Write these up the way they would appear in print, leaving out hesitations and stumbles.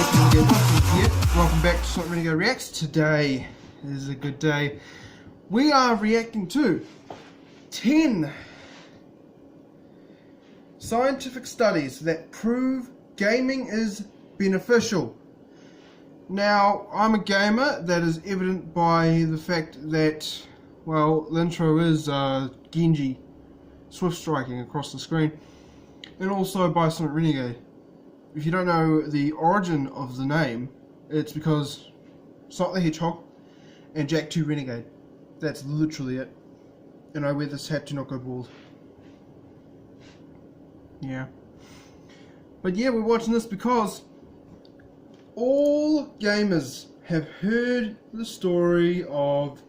Welcome back to Something Renegade Reacts. Today is a good day. We are reacting to 10 scientific studies that prove gaming is beneficial. Now, I'm a gamer. That is evident by the fact that, well, the intro is Genji swift striking across the screen, and also by Something Renegade. If you don't know the origin of the name, it's because Sonic the Hedgehog and Jack 2 Renegade. That's literally it. And I wear this hat to not go bald. Yeah. But yeah, we're watching this because all gamers have heard the story of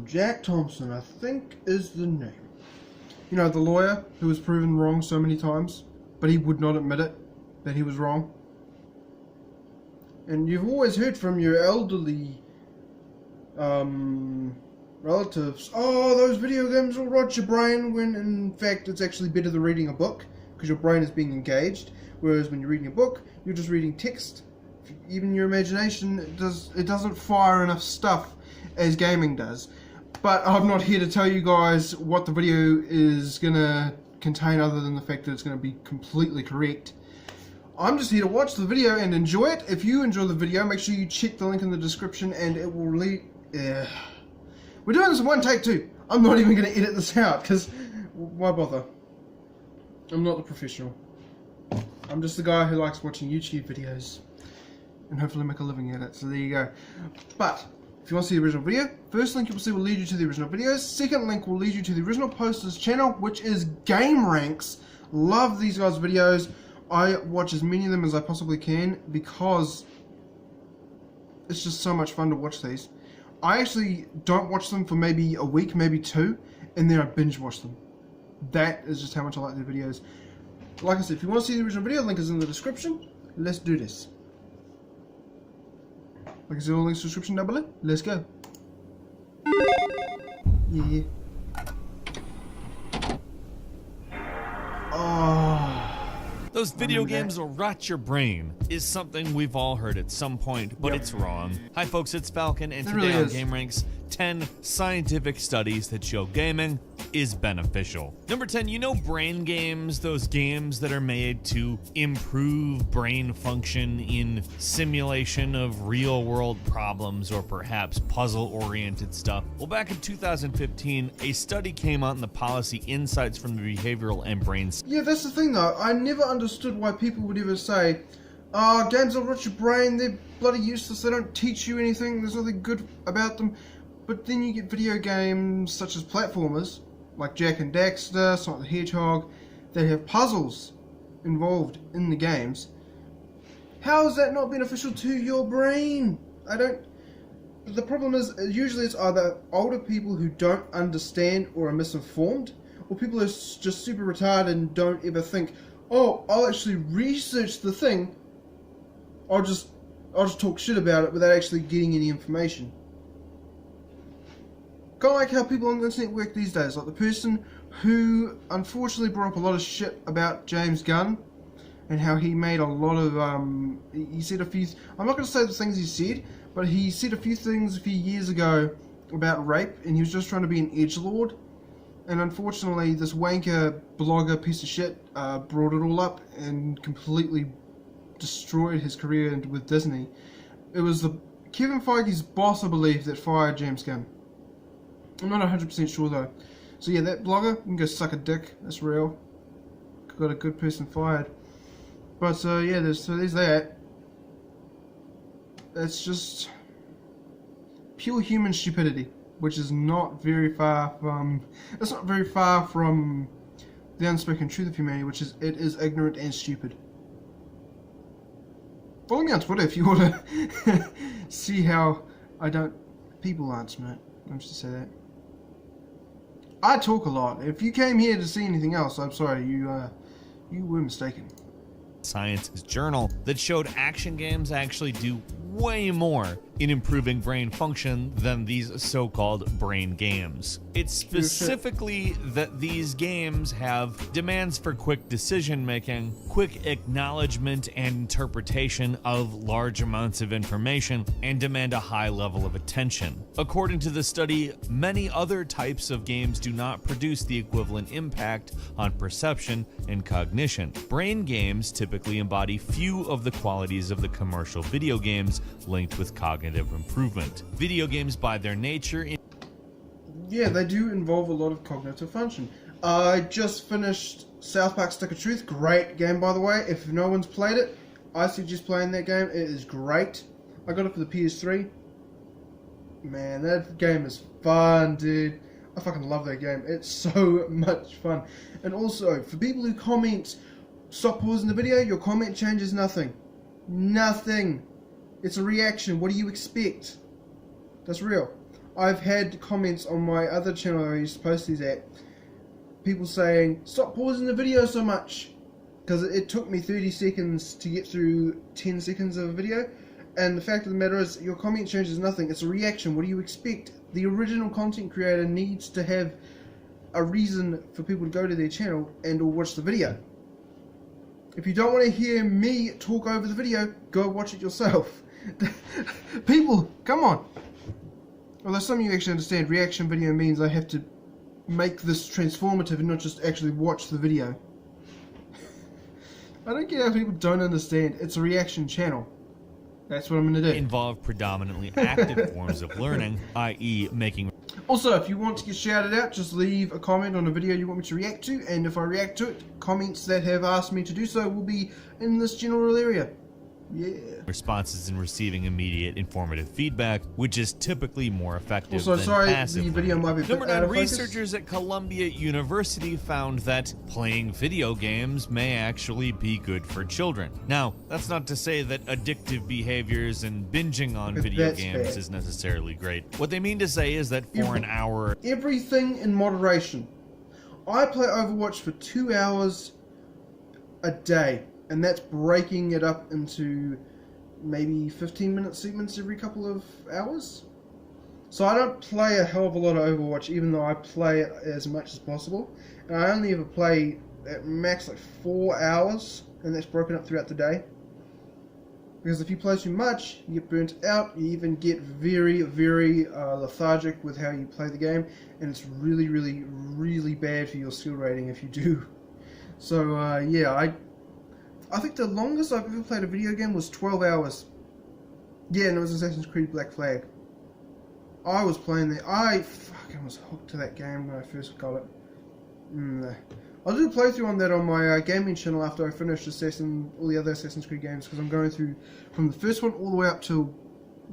Jack Thompson, I think is the name. You know, the lawyer who was proven wrong so many times, but he would not admit it, that he was wrong. And you've always heard from your elderly relatives, oh, those video games will rot your brain, when in fact it's actually better than reading a book, because your brain is being engaged, whereas when you're reading a book, you're just reading text. Even your imagination, it doesn't fire enough stuff as gaming does. But I'm not here to tell you guys what the video is going to contain, other than the fact that it's going to be completely correct. I'm just here to watch the video and enjoy it. If you enjoy the video, make sure you check the link in the description and it will lead... We're doing this in one take too. I'm not even going to edit this out, because why bother? I'm not the professional. I'm just the guy who likes watching YouTube videos and hopefully make a living at it. So there you go. But if you want to see the original video, first link you will see will lead you to the original videos. Second link will lead you to the original poster's channel, which is Game Ranks. Love these guys' videos. I watch as many of them as I possibly can because it's just so much fun to watch these. I actually don't watch them for maybe a week, maybe two, and then I binge watch them. That is just how much I like their videos. Like I said, if you want to see the original video, link is in the description. Let's do this. Like I said, all links in the description down below. Let's go. Yeah. Oh. Those video games will rot your brain is something we've all heard at some point, but it's wrong. Hi folks, it's Falcon, and today on Game Ranks, 10 scientific studies that show gaming is beneficial. Number 10, you know brain games, those games that are made to improve brain function in simulation of real world problems or perhaps puzzle oriented stuff. Well, back in 2015, a study came out in the policy Insights from the Behavioral and Brain. Yeah, that's the thing though. I never understood why people would ever say, games will rot your brain, they're bloody useless, they don't teach you anything, there's nothing good about them. But then you get video games such as platformers, like Jak and Daxter, Sonic the Hedgehog, that have puzzles involved in the games. How is that not beneficial to your brain? The problem is, usually it's either older people who don't understand or are misinformed, or people who are just super retarded and don't ever think, oh, I'll actually research the thing, I'll just talk shit about it without actually getting any information. Kind of like how people on the internet work these days, like the person who unfortunately brought up a lot of shit about James Gunn and how he made a lot of, he said a few, I'm not going to say the things he said, but he said a few things a few years ago about rape, and he was just trying to be an edgelord, and unfortunately this wanker blogger piece of shit brought it all up and completely destroyed his career with Disney. It was Kevin Feige's boss, I believe, that fired James Gunn. I'm not 100% sure though. So yeah, that blogger, you can go suck a dick. That's real. Got a good person fired. But yeah, there's that. It's just pure human stupidity, which is not very far from. It's not very far from the unspoken truth of humanity, which is it is ignorant and stupid. Follow me on Twitter if you want to see how people aren't smart. I'm just to say that. I talk a lot. If you came here to see anything else, I'm sorry, you were mistaken. Science journal that showed action games actually do way more in improving brain function than these so-called brain games. It's specifically that these games have demands for quick decision-making, quick acknowledgement and interpretation of large amounts of information, and demand a high level of attention. According to the study, many other types of games do not produce the equivalent impact on perception and cognition. Brain games typically embody few of the qualities of the commercial video games linked with cognitive improvement. Video games, by their nature, yeah, they do involve a lot of cognitive function. I just finished South Park Stick of Truth. Great game, by the way. If no one's played it, I suggest playing that game. It is great. I got it for the PS3. Man, that game is fun, dude. I fucking love that game. It's so much fun. And also, for people who comment, stop pausing the video, your comment changes nothing. Nothing. It's a reaction. What do you expect? That's real. I've had comments on my other channel I used to post these at. People saying, stop pausing the video so much. Because it took me 30 seconds to get through 10 seconds of a video. And the fact of the matter is, your comment changes nothing. It's a reaction. What do you expect? The original content creator needs to have a reason for people to go to their channel and or watch the video. If you don't want to hear me talk over the video, go watch it yourself. People, come on. Although some of you actually understand, reaction video means I have to make this transformative and not just actually watch the video. I don't get how people don't understand. It's a reaction channel. That's what I'm going to do. Involve predominantly active forms of learning, i.e. making... Also, if you want to get shouted out, just leave a comment on a video you want me to react to, and if I react to it, comments that have asked me to do so will be in this general area. Yeah. Responses and receiving immediate informative feedback, which is typically more effective also, than sorry, passive the video learning. might be a bit Number 9, out of focus. researchers at Columbia University found that playing video games may actually be good for children. Now, that's not to say that addictive behaviors and binging on video games bad. is necessarily great. What they mean to say is that for an hour... Everything in moderation. I play Overwatch for 2 hours a day. And that's breaking it up into maybe 15-minute segments every couple of hours. So I don't play a hell of a lot of Overwatch, even though I play it as much as possible. And I only ever play at max like 4 hours, and that's broken up throughout the day. Because if you play too much, you get burnt out, you even get very, very lethargic with how you play the game, and it's really, really, really bad for your skill rating if you do. So yeah, I think the longest I've ever played a video game was 12 hours. Yeah, and it was Assassin's Creed Black Flag. I was playing that. I fucking was hooked to that game when I first got it. I'll do a playthrough on that on my gaming channel after I finish all the other Assassin's Creed games, because I'm going through from the first one all the way up to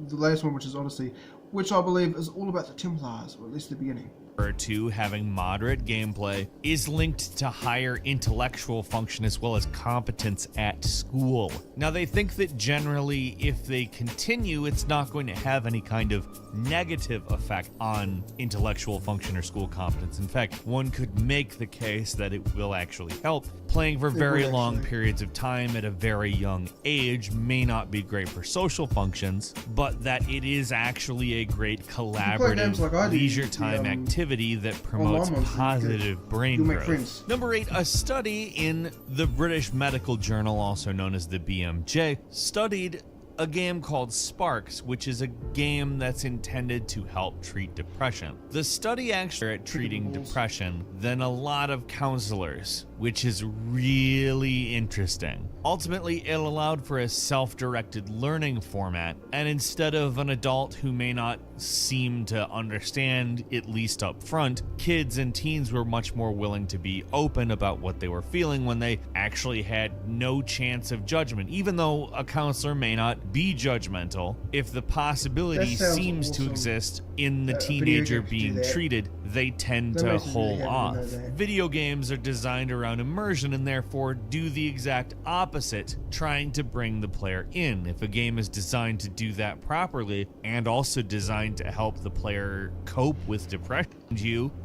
the latest one, which is Odyssey, which I believe is all about the Templars, or at least the beginning. Or two, having moderate gameplay is linked to higher intellectual function as well as competence at school. Now, they think that generally if they continue, it's not going to have any kind of negative effect on intellectual function or school competence. In fact, one could make the case that it will actually help. Playing for very long periods of time at a very young age may not be great for social functions, but that it is actually a great collaborative like leisure time activity that promotes positive brain growth. Number 8, a study in the British Medical Journal, also known as the BMJ, studied a game called Sparks, which is a game that's intended to help treat depression. The study actually at treating depression than a lot of counselors, which is really interesting. Ultimately, it allowed for a self-directed learning format, and instead of an adult who may not seem to understand, at least up front, kids and teens were much more willing to be open about what they were feeling when they actually had no chance of judgment. Even though a counselor may not be judgmental, if the possibility seems to exist in the teenager being treated, they tend to hold off. Video games are designed around immersion and therefore do the exact opposite, trying to bring the player in. If a game is designed to do that properly and also designed to help the player cope with depression,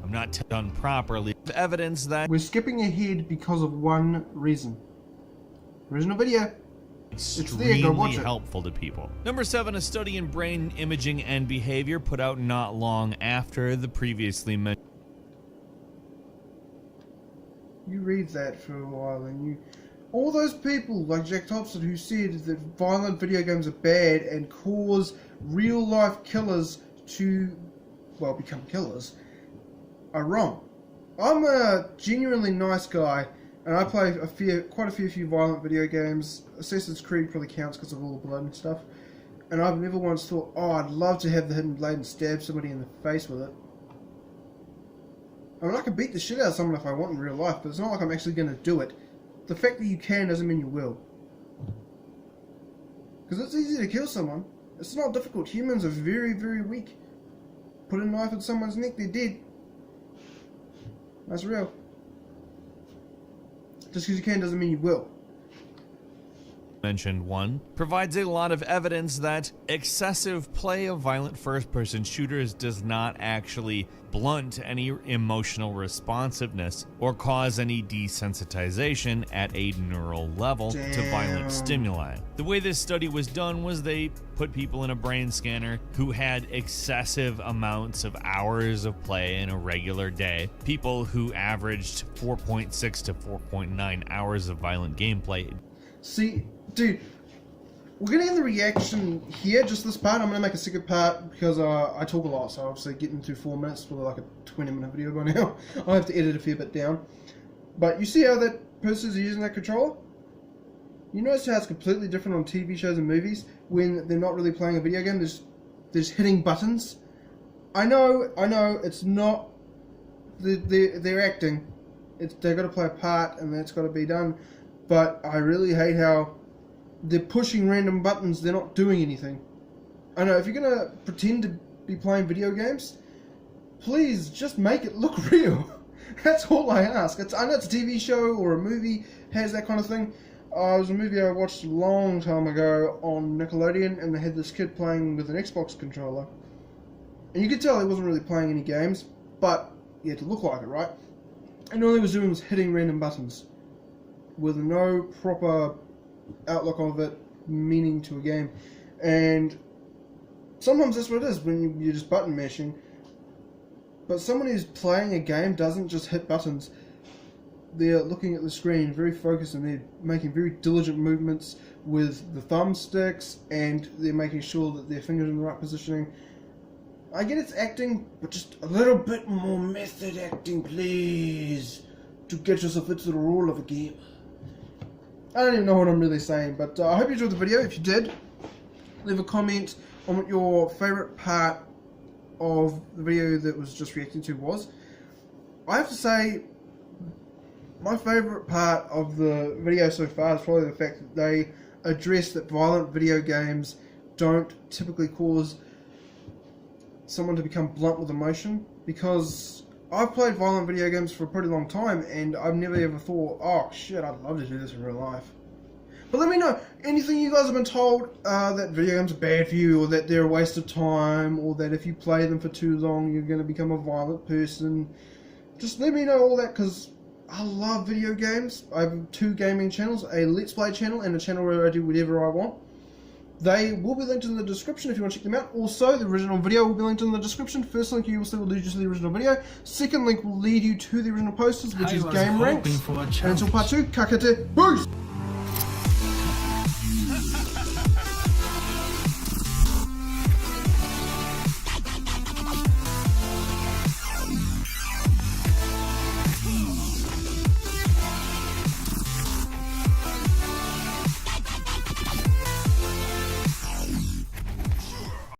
I'm not done properly. Evidence that we're skipping ahead because of one reason. Original video. extremely helpful to people. Number 7, a study in brain imaging and behavior put out not long after the previously mentioned. You read that for a while and all those people like Jack Thompson who said that violent video games are bad and cause real life killers to, well, become killers, are wrong. I'm a genuinely nice guy and I play quite a few violent video games. Assassin's Creed probably counts because of all the blood and stuff. And I've never once thought, oh, I'd love to have the hidden blade and stab somebody in the face with it. I mean, I can beat the shit out of someone if I want in real life, but it's not like I'm actually going to do it. The fact that you can doesn't mean you will. Because it's easy to kill someone. It's not difficult. Humans are very, very weak. Put a knife in someone's neck, they're dead. That's real. Just because you can doesn't mean you will. Mentioned one provides a lot of evidence that excessive play of violent first-person shooters does not actually blunt any emotional responsiveness or cause any desensitization at a neural level to violent stimuli. The way this study was done was they put people in a brain scanner who had excessive amounts of hours of play in a regular day, people who averaged 4.6 to 4.9 hours of violent gameplay. See, dude, we're going to end the reaction here, just this part. I'm going to make a second part because I talk a lot, so obviously getting through 4 minutes for like a 20-minute video by now. I'll have to edit a fair bit down. But you see how that person's using that controller? You notice how it's completely different on TV shows and movies when they're not really playing a video game, there's hitting buttons. I know, it's not, they're acting. They've got to play a part and that's got to be done. But I really hate how they're pushing random buttons, they're not doing anything. I know, if you're going to pretend to be playing video games, please just make it look real. That's all I ask. I know it's a TV show or a movie has that kind of thing. It was a movie I watched a long time ago on Nickelodeon, and they had this kid playing with an Xbox controller. And you could tell he wasn't really playing any games, but he had to look like it, right? And all he was doing was hitting random buttons with no proper outlook of it meaning to a game. And sometimes that's what it is when you're just button mashing. But someone who's playing a game doesn't just hit buttons. They're looking at the screen very focused and they're making very diligent movements with the thumbsticks and they're making sure that their fingers are in the right positioning. I get it's acting, but just a little bit more method acting, please, to get yourself into the role of a game. I don't even know what I'm really saying, but I hope you enjoyed the video. If you did, leave a comment on what your favourite part of the video that was just reacting to was. I have to say, my favourite part of the video so far is probably the fact that they address that violent video games don't typically cause someone to become blunt with emotion, because I've played violent video games for a pretty long time and I've never ever thought, oh shit, I'd love to do this in real life. But let me know, anything you guys have been told that video games are bad for you, or that they're a waste of time, or that if you play them for too long you're going to become a violent person. Just let me know all that, because I love video games. I have 2 gaming channels, a Let's Play channel and a channel where I do whatever I want. They will be linked in the description if you want to check them out. Also, the original video will be linked in the description. First link you will see will lead you to the original video. Second link will lead you to the original posters, which is Game Ranks. And until part 2, kakate, peace!